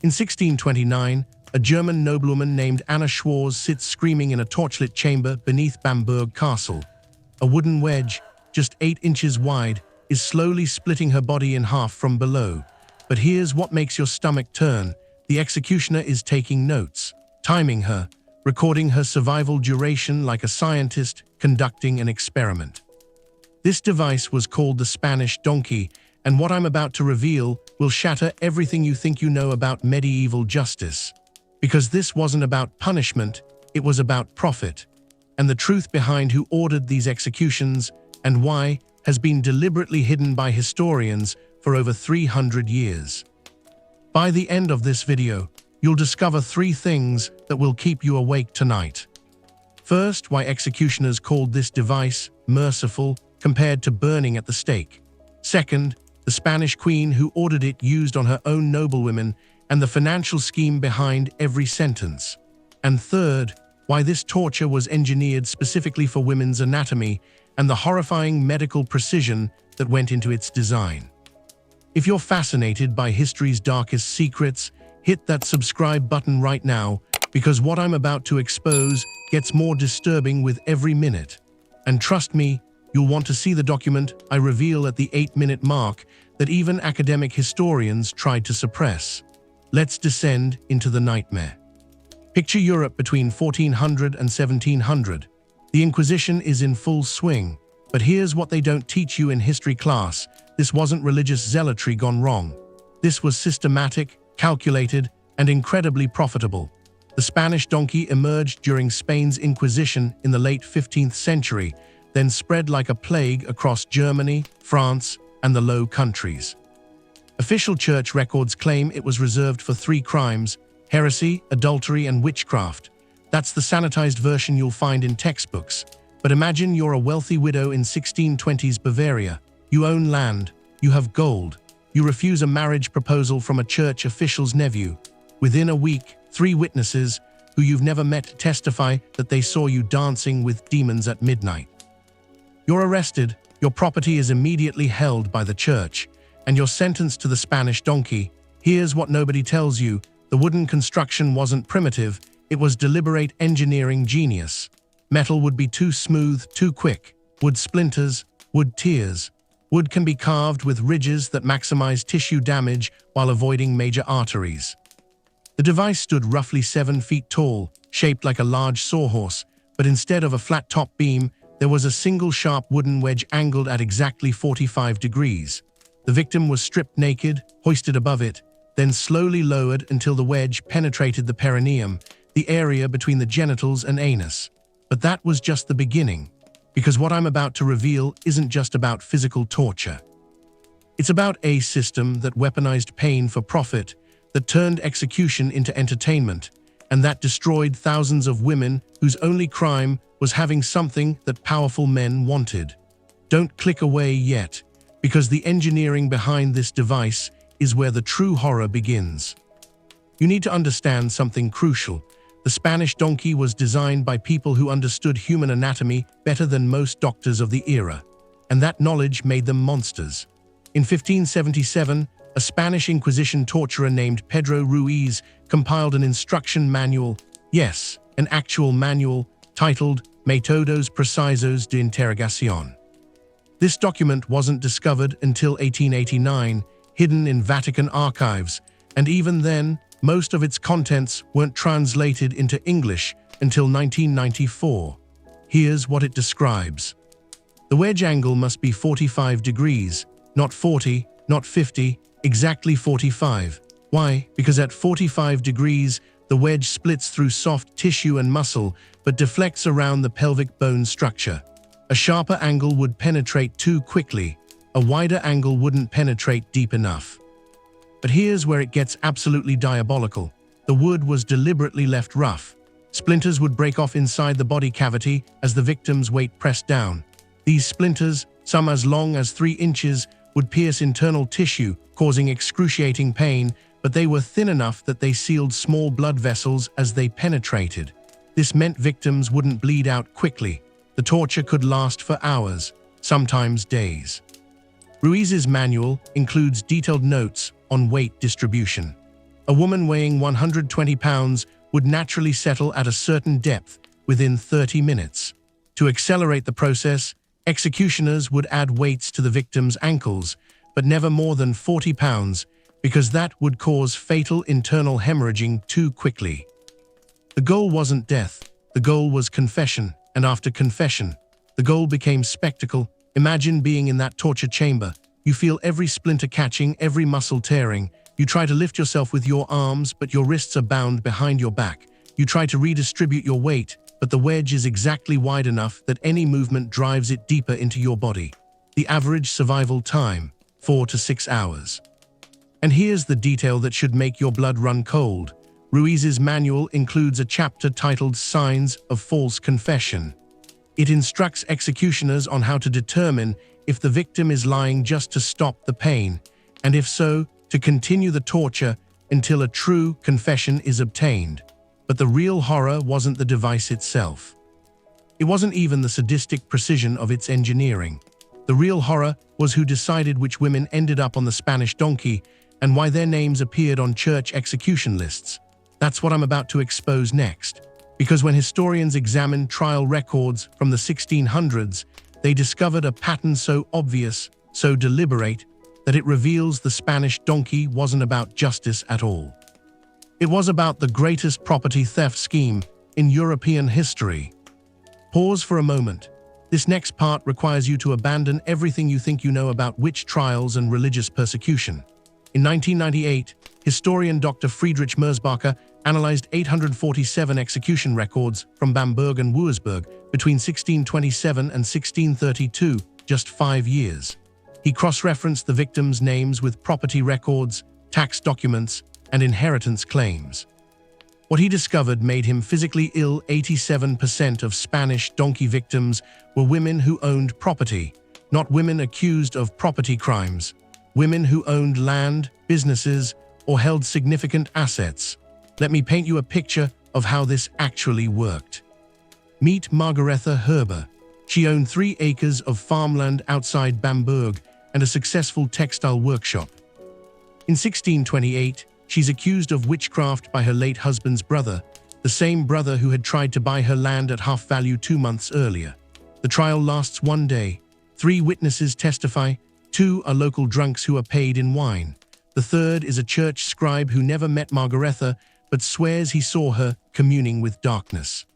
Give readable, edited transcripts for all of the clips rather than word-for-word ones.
In 1629, a German noblewoman named Anna Schwarz sits screaming in a torchlit chamber beneath Bamberg Castle. A wooden wedge, just 8 inches wide, is slowly splitting her body in half from below. But here's what makes your stomach turn. The executioner is taking notes, timing her, recording her survival duration like a scientist conducting an experiment. This device was called the Spanish donkey, and what I'm about to reveal will shatter everything you think you know about medieval justice. Because this wasn't about punishment, it was about profit. And the truth behind who ordered these executions and why has been deliberately hidden by historians for over 300 years. By the end of this video, you'll discover 3 things that will keep you awake tonight. First, why executioners called this device merciful compared to burning at the stake. Second, the Spanish queen who ordered it used on her own noblewomen and the financial scheme behind every sentence. And third, why this torture was engineered specifically for women's anatomy and the horrifying medical precision that went into its design. If you're fascinated by history's darkest secrets, hit that subscribe button right now, because what I'm about to expose gets more disturbing with every minute. And trust me, you'll want to see the document I reveal at the 8-minute mark that even academic historians tried to suppress. Let's descend into the nightmare. Picture Europe between 1400 and 1700. The Inquisition is in full swing, but here's what they don't teach you in history class. This wasn't religious zealotry gone wrong. This was systematic, calculated, and incredibly profitable. The Spanish donkey emerged during Spain's Inquisition in the late 15th century, then spread like a plague across Germany, France, and the Low Countries. Official church records claim it was reserved for 3 crimes: heresy, adultery, and witchcraft. That's the sanitized version you'll find in textbooks. But imagine you're a wealthy widow in 1620s Bavaria. You own land, you have gold. You refuse a marriage proposal from a church official's nephew. Within a week, 3 witnesses, who you've never met, testify that they saw you dancing with demons at midnight. You're arrested, your property is immediately held by the church, and you're sentenced to the Spanish donkey. Here's what nobody tells you: the wooden construction wasn't primitive, it was deliberate engineering genius. Metal would be too smooth, too quick. Wood splinters, wood tears. Wood can be carved with ridges that maximize tissue damage while avoiding major arteries. The device stood roughly 7 feet tall, shaped like a large sawhorse, but instead of a flat top beam, there was a single sharp wooden wedge angled at exactly 45 degrees. The victim was stripped naked, hoisted above it, then slowly lowered until the wedge penetrated the perineum, the area between the genitals and anus. But that was just the beginning, because what I'm about to reveal isn't just about physical torture. It's about a system that weaponized pain for profit, that turned execution into entertainment, and that destroyed thousands of women whose only crime was having something that powerful men wanted. Don't click away yet, because the engineering behind this device is where the true horror begins. You need to understand something crucial. The Spanish donkey was designed by people who understood human anatomy better than most doctors of the era, and that knowledge made them monsters. In 1577, a Spanish Inquisition torturer named Pedro Ruiz compiled an instruction manual, yes, an actual manual, titled Métodos Precisos de Interrogación. This document wasn't discovered until 1889, hidden in Vatican archives, and even then, most of its contents weren't translated into English until 1994. Here's what it describes. The wedge angle must be 45 degrees, not 40, not 50, exactly 45. Why? Because at 45 degrees, the wedge splits through soft tissue and muscle, but deflects around the pelvic bone structure. A sharper angle would penetrate too quickly. A wider angle wouldn't penetrate deep enough. But here's where it gets absolutely diabolical. The wood was deliberately left rough. Splinters would break off inside the body cavity as the victim's weight pressed down. These splinters, some as long as 3 inches, would pierce internal tissue, causing excruciating pain, but they were thin enough that they sealed small blood vessels as they penetrated. This meant victims wouldn't bleed out quickly. The torture could last for hours, sometimes days. Ruiz's manual includes detailed notes on weight distribution. A woman weighing 120 pounds would naturally settle at a certain depth within 30 minutes. To accelerate the process, executioners would add weights to the victim's ankles, but never more than 40 pounds, because that would cause fatal internal hemorrhaging too quickly. The goal wasn't death, the goal was confession, and after confession, the goal became spectacle. Imagine being in that torture chamber. You feel every splinter catching, every muscle tearing. You try to lift yourself with your arms, but your wrists are bound behind your back. You try to redistribute your weight, but the wedge is exactly wide enough that any movement drives it deeper into your body. The average survival time, 4 to 6 hours. And here's the detail that should make your blood run cold. Ruiz's manual includes a chapter titled Signs of False Confession. It instructs executioners on how to determine if the victim is lying just to stop the pain, and if so, to continue the torture until a true confession is obtained. But the real horror wasn't the device itself. It wasn't even the sadistic precision of its engineering. The real horror was who decided which women ended up on the Spanish donkey and why their names appeared on church execution lists. That's what I'm about to expose next. Because when historians examined trial records from the 1600s, they discovered a pattern so obvious, so deliberate, that it reveals the Spanish donkey wasn't about justice at all. It was about the greatest property theft scheme in European history. Pause for a moment. This next part requires you to abandon everything you think you know about witch trials and religious persecution. In 1998, historian Dr. Friedrich Merzbacher analyzed 847 execution records from Bamberg and Würzburg between 1627 and 1632, just 5 years. He cross-referenced the victims' names with property records, tax documents, and inheritance claims. What he discovered made him physically ill. 87% of Spanish donkey victims were women who owned property, not women accused of property crimes. Women who owned land, businesses, or held significant assets. Let me paint you a picture of how this actually worked. Meet Margaretha Herber. She owned 3 acres of farmland outside Bamberg and a successful textile workshop. In 1628, she's accused of witchcraft by her late husband's brother, the same brother who had tried to buy her land at half value 2 months earlier. The trial lasts 1 day. 3 witnesses testify. 2 are local drunks who are paid in wine. The third is a church scribe who never met Margaretha, but swears he saw her communing with darkness.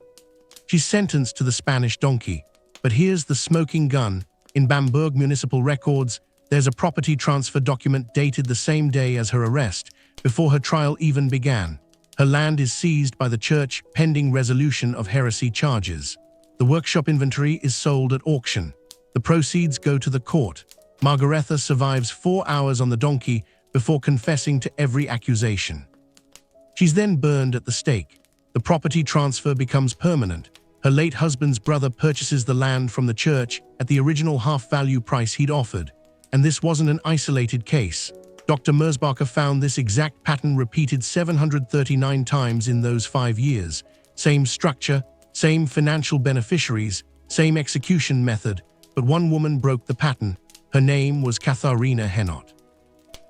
She's sentenced to the Spanish donkey. But here's the smoking gun. In Bamberg municipal records, there's a property transfer document dated the same day as her arrest, before her trial even began. Her land is seized by the church pending resolution of heresy charges. The workshop inventory is sold at auction. The proceeds go to the court. Margaretha survives 4 hours on the donkey before confessing to every accusation. She's then burned at the stake. The property transfer becomes permanent. Her late husband's brother purchases the land from the church at the original half-value price he'd offered. And this wasn't an isolated case. Dr. Merzbacher found this exact pattern repeated 739 times in those 5 years. Same structure, same financial beneficiaries, same execution method, but one woman broke the pattern. Her name was Katharina Henot.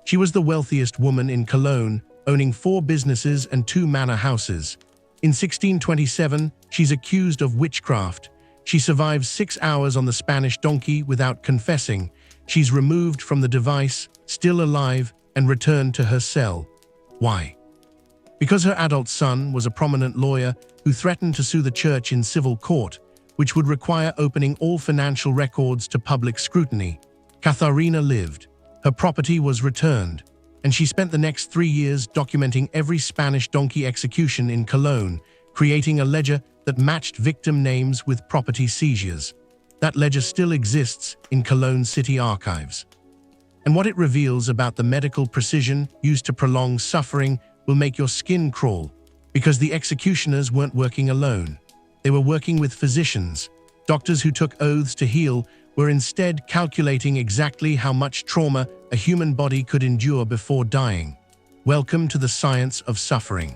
She was the wealthiest woman in Cologne, owning 4 businesses and 2 manor houses. In 1627, she's accused of witchcraft. She survives 6 hours on the Spanish donkey without confessing. She's removed from the device, still alive, and returned to her cell. Why? Because her adult son was a prominent lawyer who threatened to sue the church in civil court, which would require opening all financial records to public scrutiny. Katharina lived. Her property was returned, and she spent the next 3 years documenting every Spanish donkey execution in Cologne, creating a ledger that matched victim names with property seizures. That ledger still exists in Cologne city archives. And what it reveals about the medical precision used to prolong suffering will make your skin crawl, because the executioners weren't working alone. They were working with physicians. Doctors who took oaths to heal were instead calculating exactly how much trauma a human body could endure before dying. Welcome to the science of suffering.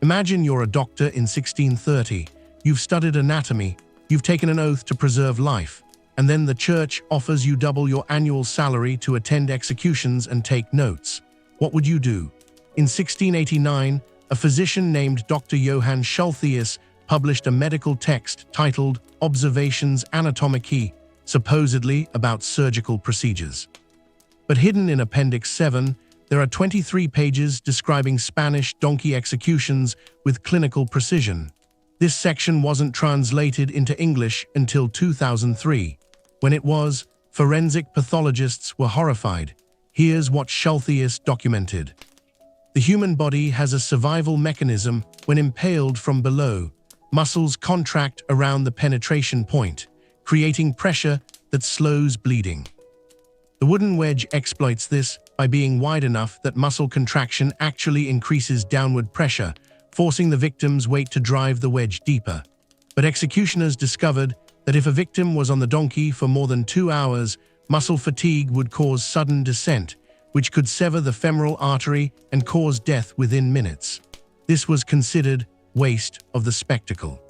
Imagine you're a doctor in 1630. You've studied anatomy, you've taken an oath to preserve life, and then the church offers you double your annual salary to attend executions and take notes. What would you do? In 1689, a physician named Dr. Johann Schultheiss published a medical text titled Observations Anatomicae, supposedly about surgical procedures. But hidden in Appendix 7, there are 23 pages describing Spanish donkey executions with clinical precision. This section wasn't translated into English until 2003. When it was, forensic pathologists were horrified. Here's what Schultheiss documented. The human body has a survival mechanism when impaled from below. Muscles contract around the penetration point, creating pressure that slows bleeding. The wooden wedge exploits this by being wide enough that muscle contraction actually increases downward pressure, forcing the victim's weight to drive the wedge deeper. But executioners discovered that if a victim was on the donkey for more than 2 hours, muscle fatigue would cause sudden descent, which could sever the femoral artery and cause death within minutes. This was considered waste of the spectacle.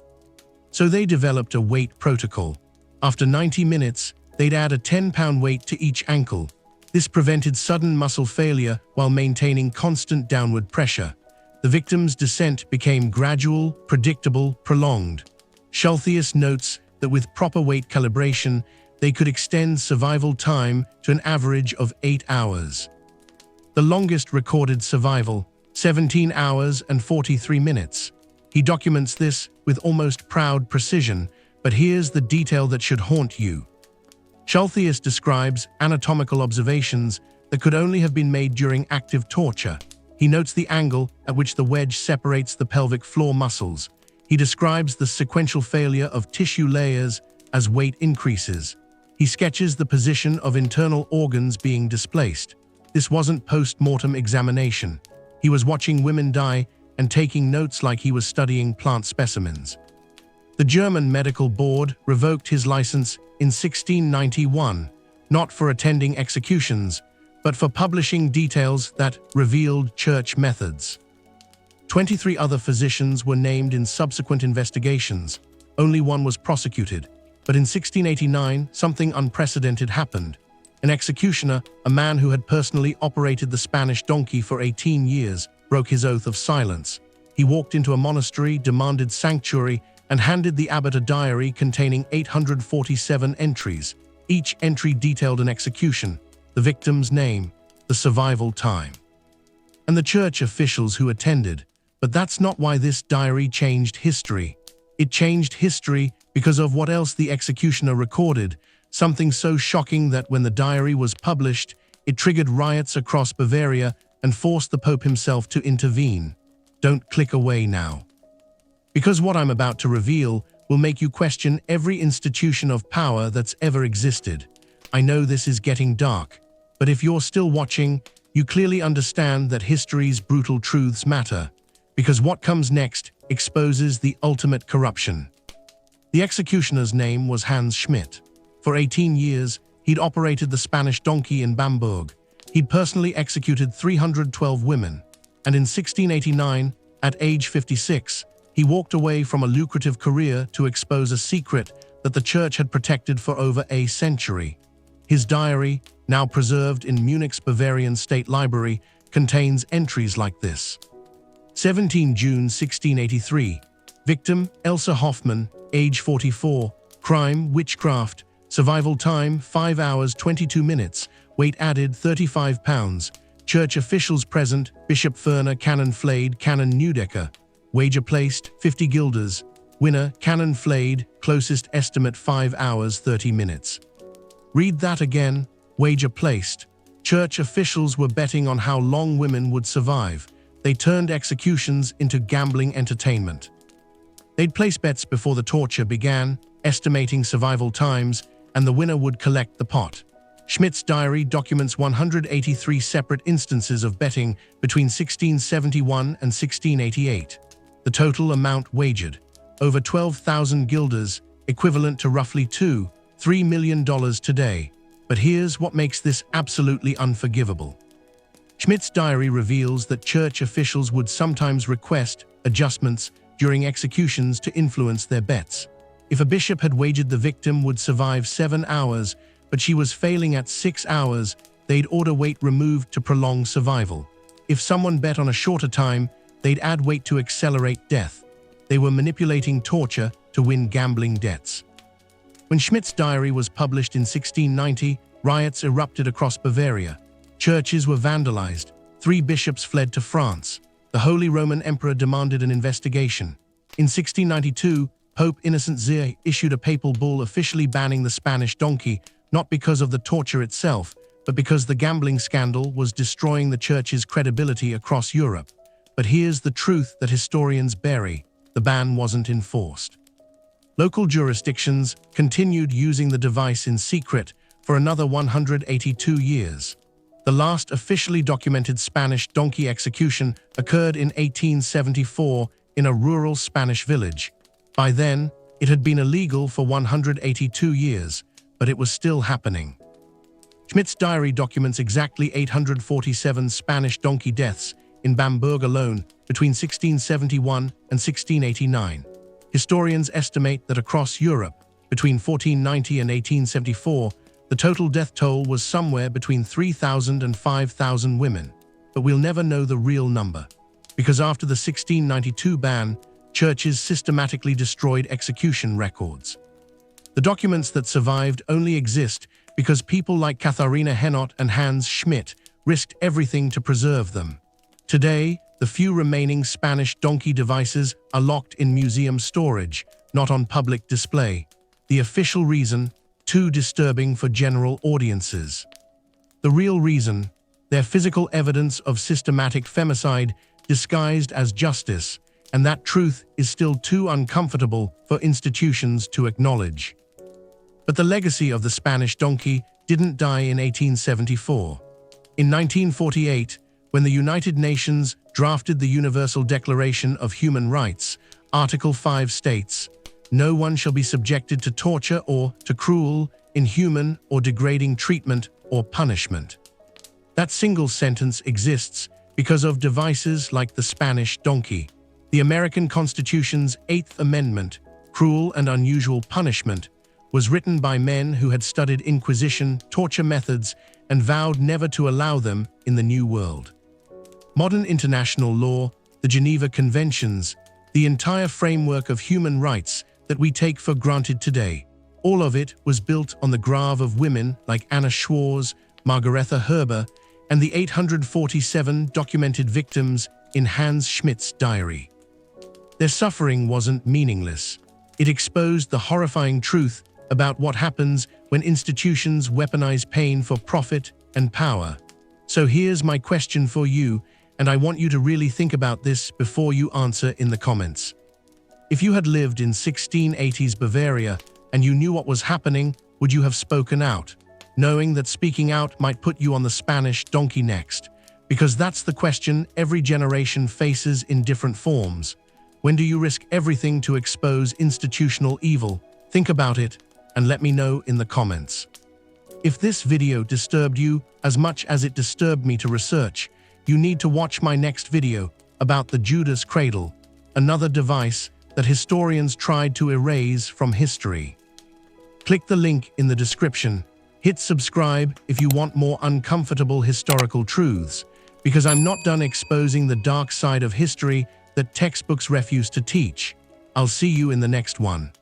So they developed a weight protocol. After 90 minutes, they'd add a 10-pound weight to each ankle. This prevented sudden muscle failure while maintaining constant downward pressure. The victim's descent became gradual, predictable, prolonged. Schultheiss notes that with proper weight calibration, they could extend survival time to an average of 8 hours. The longest recorded survival, 17 hours and 43 minutes. He documents this with almost proud precision, but here's the detail that should haunt you. Schultheiss describes anatomical observations that could only have been made during active torture. He notes the angle at which the wedge separates the pelvic floor muscles. He describes the sequential failure of tissue layers as weight increases. He sketches the position of internal organs being displaced. This wasn't post-mortem examination. He was watching women die and taking notes like he was studying plant specimens. The German Medical Board revoked his license in 1691, not for attending executions, but for publishing details that revealed church methods. 23 other physicians were named in subsequent investigations. Only one was prosecuted. But in 1689, something unprecedented happened. An executioner, a man who had personally operated the Spanish donkey for 18 years, broke his oath of silence. He walked into a monastery, demanded sanctuary, and handed the abbot a diary containing 847 entries. Each entry detailed an execution, the victim's name, the survival time, and the church officials who attended. But that's not why this diary changed history. It changed history because of what else the executioner recorded, something so shocking that when the diary was published, it triggered riots across Bavaria and forced the Pope himself to intervene. Don't click away now. Because what I'm about to reveal will make you question every institution of power that's ever existed. I know this is getting dark, but if you're still watching, you clearly understand that history's brutal truths matter, because what comes next exposes the ultimate corruption. The executioner's name was Hans Schmidt. For 18 years, he'd operated the Spanish donkey in Bamberg. He'd personally executed 312 women, and in 1689, at age 56, he walked away from a lucrative career to expose a secret that the church had protected for over a century. His diary, now preserved in Munich's Bavarian State Library, contains entries like this. 17 June 1683. Victim, Elsa Hoffmann, age 44. Crime, witchcraft. Survival time, 5 hours 22 minutes. Weight added, 35 pounds. Church officials present, Bishop Ferner, Canon Flade, Canon Neudecker. Wager placed, 50 guilders. Winner, Canon Flade, closest estimate 5 hours 30 minutes. Read that again. Wager placed. Church officials were betting on how long women would survive. They turned executions into gambling entertainment. They'd place bets before the torture began, estimating survival times, and the winner would collect the pot. Schmidt's diary documents 183 separate instances of betting between 1671 and 1688. The total amount wagered, over 12,000 guilders, equivalent to roughly $2-3 million today. But here's what makes this absolutely unforgivable. Schmidt's diary reveals that church officials would sometimes request adjustments during executions to influence their bets. If a bishop had wagered the victim would survive 7 hours, but she was failing at 6 hours, they'd order weight removed to prolong survival. If someone bet on a shorter time, they'd add weight to accelerate death. They were manipulating torture to win gambling debts. When Schmidt's diary was published in 1690, riots erupted across Bavaria. Churches were vandalized. 3 bishops fled to France. The Holy Roman Emperor demanded an investigation. In 1692, Pope Innocent X issued a papal bull officially banning the Spanish donkey, not because of the torture itself, but because the gambling scandal was destroying the Church's credibility across Europe. But here's the truth that historians bury: the ban wasn't enforced. Local jurisdictions continued using the device in secret for another 182 years. The last officially documented Spanish donkey execution occurred in 1874 in a rural Spanish village. By then, it had been illegal for 182 years, but it was still happening. Schmidt's diary documents exactly 847 Spanish donkey deaths in Bamberg alone between 1671 and 1689. Historians estimate that across Europe, between 1490 and 1874, the total death toll was somewhere between 3,000 and 5,000 women. But we'll never know the real number, because after the 1692 ban, churches systematically destroyed execution records. The documents that survived only exist because people like Katharina Henot and Hans Schmidt risked everything to preserve them. Today, the few remaining Spanish donkey devices are locked in museum storage, not on public display. The official reason: too disturbing for general audiences. The real reason: they're physical evidence of systematic femicide disguised as justice, and that truth is still too uncomfortable for institutions to acknowledge. But the legacy of the Spanish donkey didn't die in 1874. In 1948, when the United Nations drafted the Universal Declaration of Human Rights, Article 5 states, "No one shall be subjected to torture or to cruel, inhuman, or degrading treatment or punishment." That single sentence exists because of devices like the Spanish donkey. The American Constitution's 8th Amendment, Cruel and Unusual Punishment, was written by men who had studied Inquisition torture methods and vowed never to allow them in the New World. Modern international law, the Geneva Conventions, the entire framework of human rights that we take for granted today, all of it was built on the grave of women like Anna Schwarz, Margaretha Herber, and the 847 documented victims in Hans Schmidt's diary. Their suffering wasn't meaningless. It exposed the horrifying truth about what happens when institutions weaponize pain for profit and power. So here's my question for you, and I want you to really think about this before you answer in the comments. If you had lived in 1680s Bavaria and you knew what was happening, would you have spoken out, knowing that speaking out might put you on the Spanish donkey next? Because that's the question every generation faces in different forms. When do you risk everything to expose institutional evil? Think about it and let me know in the comments. If this video disturbed you as much as it disturbed me to research, you need to watch my next video about the Judas cradle, another device that historians tried to erase from history. Click the link in the description. Hit subscribe if you want more uncomfortable historical truths, because I'm not done exposing the dark side of history that textbooks refuse to teach. I'll see you in the next one.